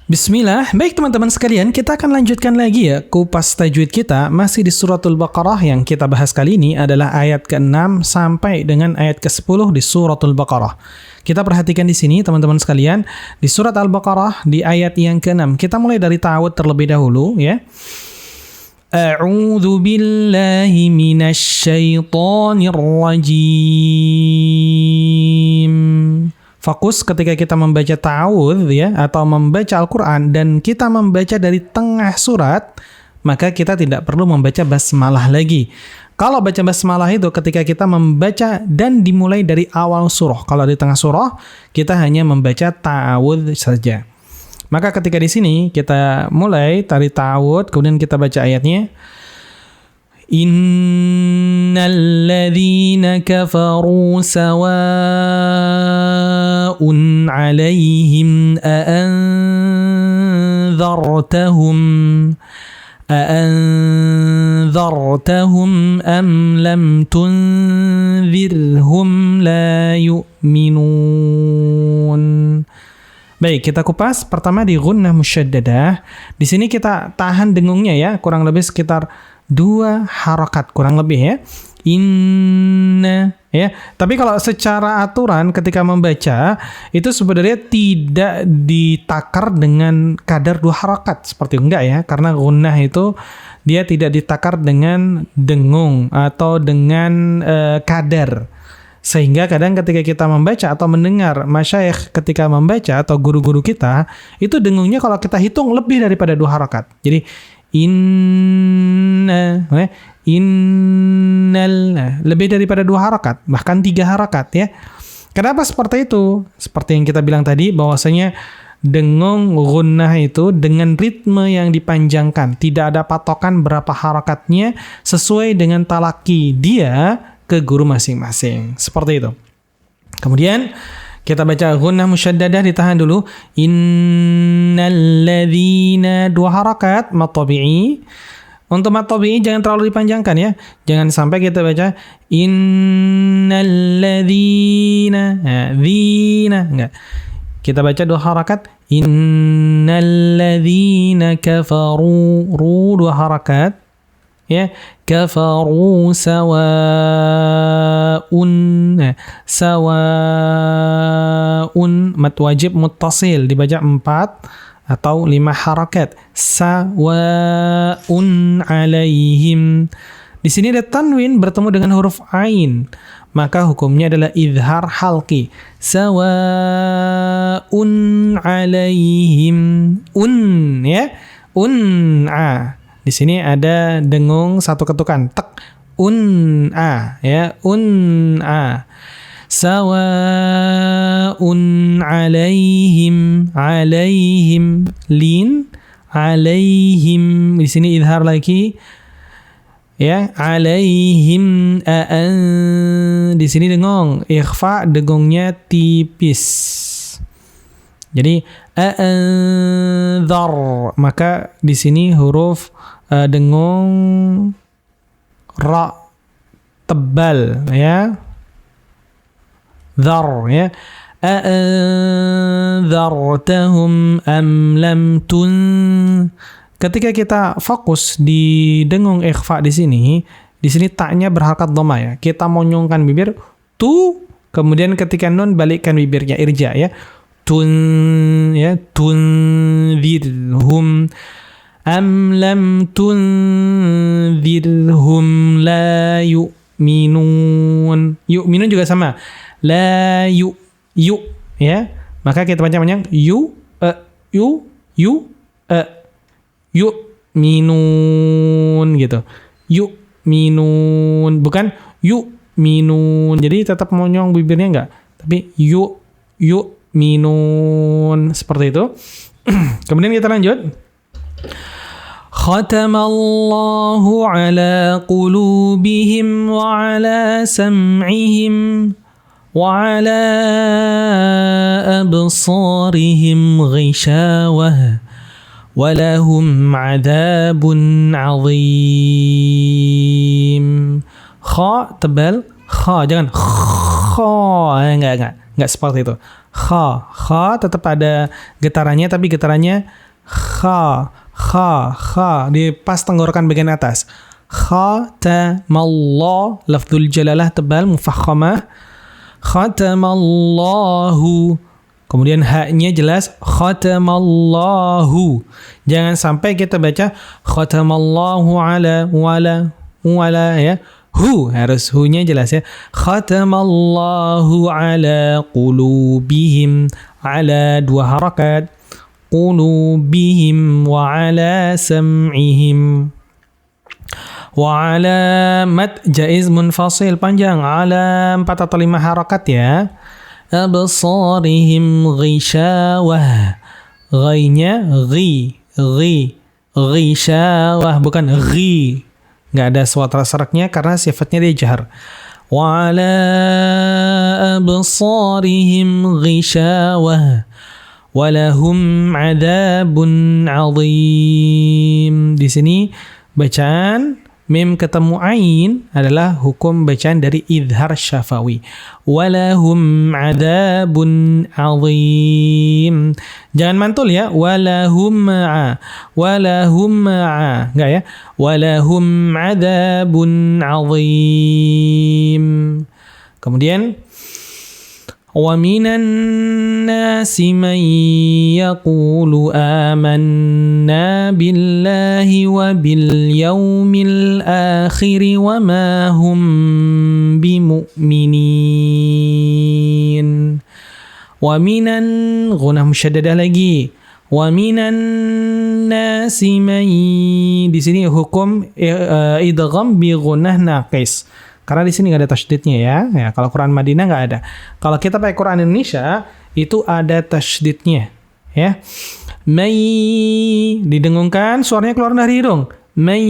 Bismillah, baik teman-teman sekalian, kita akan lanjutkan lagi ya kupas tajwid kita. Masih di suratul Baqarah. Yang kita bahas kali ini adalah ayat ke-6 sampai dengan ayat ke-10 di suratul Baqarah. Kita perhatikan di sini teman-teman sekalian, di surat Al-Baqarah di ayat yang ke-6. Kita mulai dari ta'awud terlebih dahulu ya. A'udzu billahi minasy syaithanir rajim. Fokus ketika kita membaca ta'awudz ya, atau membaca Al-Quran dan kita membaca dari tengah surat, maka kita tidak perlu membaca basmalah lagi. Kalau baca basmalah itu ketika kita membaca dan dimulai dari awal surah. Kalau di tengah surah, kita hanya membaca ta'awudz saja. Maka ketika di sini kita mulai dari ta'awudz, kemudian kita baca ayatnya. Innal ladzina kafaru sawa'un 'alaihim a'anzartahum am lam tunzirhum la yu'minun. Baik, kita kupas pertama di gunnah musyaddadah. Di sini kita tahan dengungnya ya, kurang lebih sekitar 2 harakat kurang lebih ya. Inna ya. Tapi kalau secara aturan ketika membaca itu sebenarnya tidak ditakar dengan kadar 2 harakat seperti enggak ya, karena gunnah itu dia tidak ditakar dengan dengung atau dengan kadar. Sehingga kadang ketika kita membaca atau mendengar masyayikh ketika membaca atau guru-guru kita, itu dengungnya kalau kita hitung lebih daripada 2 harakat. Jadi innal lebih daripada 2 harakat, bahkan 3 harakat ya. Kenapa seperti itu? Seperti yang kita bilang tadi, bahwasanya dengung gunnah itu dengan ritme yang dipanjangkan, tidak ada patokan berapa harakatnya, sesuai dengan talaki dia ke guru masing-masing. Seperti itu. Kemudian kita baca gunnah musyaddadah, ditahan dulu. Innal ladzina 2 harakat mad tabi'i. Untuk mad tabi'i jangan terlalu dipanjangkan ya. Jangan sampai kita baca innal ladzina, dzina, enggak. Kita baca 2 harakat. Innal ladzina kafaru, 2 harakat. Ya, kafaru sawa'un mad wajib muttasil dibaca 4 atau 5 harakat. Sawa'un 'alaihim. Di sini ada tanwin bertemu dengan huruf ain, maka hukumnya adalah izhar halqi. Sawa'un 'alaihim. Ya, un'a. Di sini ada dengung 1 ketukan, tek, un'a ya, un'a. Sawa'un 'alaihim, lin, 'alaihim. Di sini izhar lagi ya, 'alaihim di sini dengung, ikhfa dengungnya tipis. Jadi a'anzar, maka di sini huruf dengung ra tebal ya, dhar ya. A'anzartahum am lam tun. Ketika kita fokus di dengung ikhfa di sini taknya berharakat dhamma ya. Kita monyongkan bibir tu, kemudian ketika nun balikkan bibirnya irja ya. Tun ya, tunzirhum am lam tunzirhum la yu'minun. Yu'minun juga sama, la yu ya, maka kita baca panjang yu'minun gitu. Yu'minun, bukan yu'minun. Jadi tetap monyong bibirnya enggak, tapi yu'minun seperti itu. Kemudian kita lanjut. Khatamallahu ala qulubihim wa ala sam'ihim wa ala absarihim ghishawah wa lahum 'adzabun 'adzim. Kha tebal, kha jangan kha, enggak seperti itu. Kha tetap ada getarannya, tapi getarannya kha di pas tenggorokan bagian atas. Khatamallah, lafdzul jalalah tebal mufakhamah. Khatamallahu. Kemudian haknya jelas khatamallahu. Jangan sampai kita baca khatamallahu ala wala ya. Harus hu-nya jelas ya. Khatamallahu ala qulubihim, ala 2 harakat. Qulubihim wa ala sam'ihim. Wa ala mad jaiz munfasil panjang, ala 4 atau 5 harakat ya. Absarihim ghishawah. Ghainya ghishawah, bukan ghi. Nggak ada suara seraknya karena sifatnya dia jahar. Wa ala absarihim ghishawah walahum adabun azim. Di sini bacaan mim ketemu ain adalah hukum bacaan dari idhar syafawi. Walahum adabun azim. Jangan mantul ya. Walahum ma'a. Enggak ya. Walahum adabun azim. Kemudian وَمِنَ النَّاسِ مَن يَقُولُ آمَنَّا بِاللَّهِ وَبِالْيَوْمِ الْآخِرِ وَمَا هُمْ بِمُؤْمِنِينَ. وَمِنَ غُنَّةٌ مُشَدَّدَةٌ lagi. وَمِنَ النَّاسِ مَن, di sini hukum idgham bi ghunnah naqis. Karena di sini nggak ada tasydidnya ya. Kalau Quran Madinah nggak ada. Kalau kita pakai Quran Indonesia itu ada tasydidnya ya. May didengungkan, suaranya keluar dari hidung. May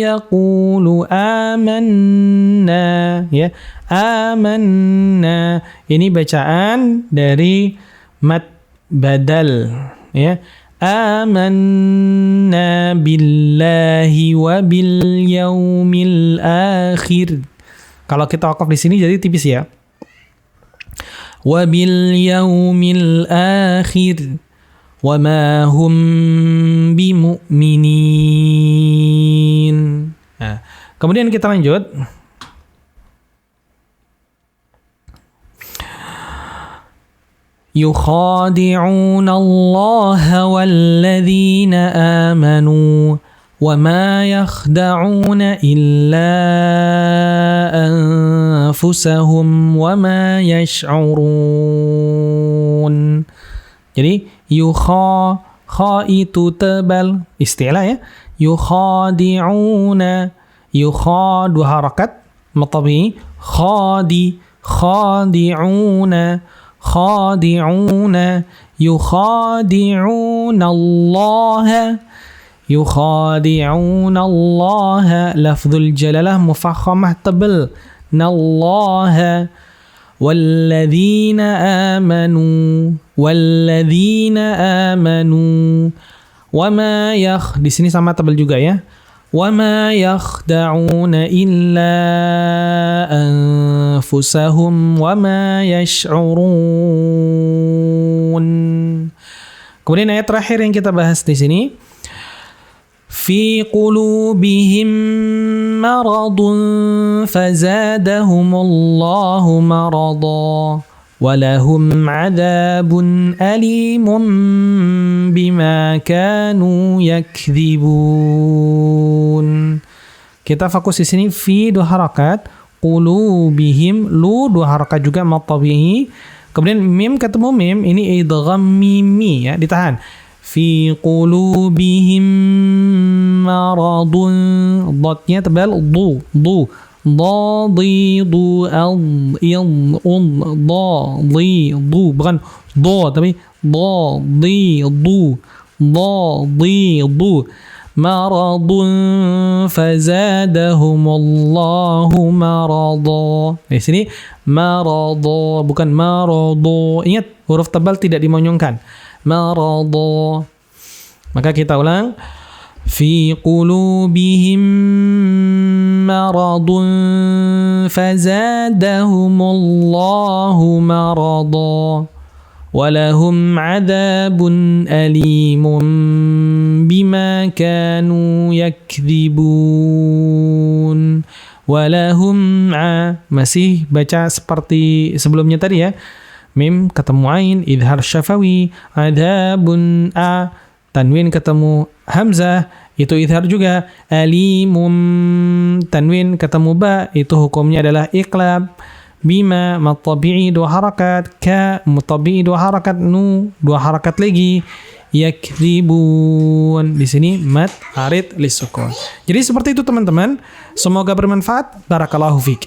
yaqulu amanna ya. Amanna. Ini bacaan dari mad badal ya. Amanna billahi wa bil yaumil akhir. Kalau kita wakaf di sini jadi tipis ya. Wa bil yaumil akhir wa ma hum bimu'minin. Nah, kemudian kita lanjut. يخادعون الله والذين آمنوا وما يخدعون إلا أنفسهم وما يشعرون. Jadi kha itu tebal istilah ya. Yukhadi'una, yukha 2 harakat matabi, khadi'una yukhadi'una Allah, lafdzul jalalah mufakhamah tebal, nallaha. Walladzina amanu wama di sini sama tebal juga ya. وَمَا يَخْدَعُونَ إِلَّا أَنفُسَهُمْ وَمَا يَشْعُرُونَ. Kemudian ayat terakhir yang kita bahas di sini, فِي قُلُوبِهِمْ مَرَضٌ فَزَادَهُمُ اللَّهُ مَرَضًا وَلَهُمْ عَذَابٌ أَلِيمٌ بِمَا كَانُوا يَكْذِبُونَ. Kita fokus di sini fi 2 harakat, qulubihim lu 2 harakat juga matabi'i. Kemudian mim ketemu mim, ini idgham mimi ya, ditahan. Fi qulubihim maradun, dotnya tebal du ضاديض ضاديض bukan do tapi ضاديض مرض فزادهم الله مرضا. Di sini marada bukan marado. Ingat huruf tebal tidak dimonyongkan. Marada. Maka kita ulang. في قلوبهم مرض فزادهم الله مرضا ولهم عذاب أليم بما كانوا يكذبون. Walahum masih baca seperti sebelumnya tadi ya. Mim ketemu ain, idhar syafawi, adabun tanwin ketemu hamzah, itu idhar juga. Alimum tanwin ketemu ba, itu hukumnya adalah iqlab. Bima matabi'i 2 harakat, ka matabi'i 2 harakat, nu 2 harakat lagi. Yakdzibun, di sini mat arid lisukun. Jadi seperti itu teman-teman. Semoga bermanfaat. Barakallahu fiik.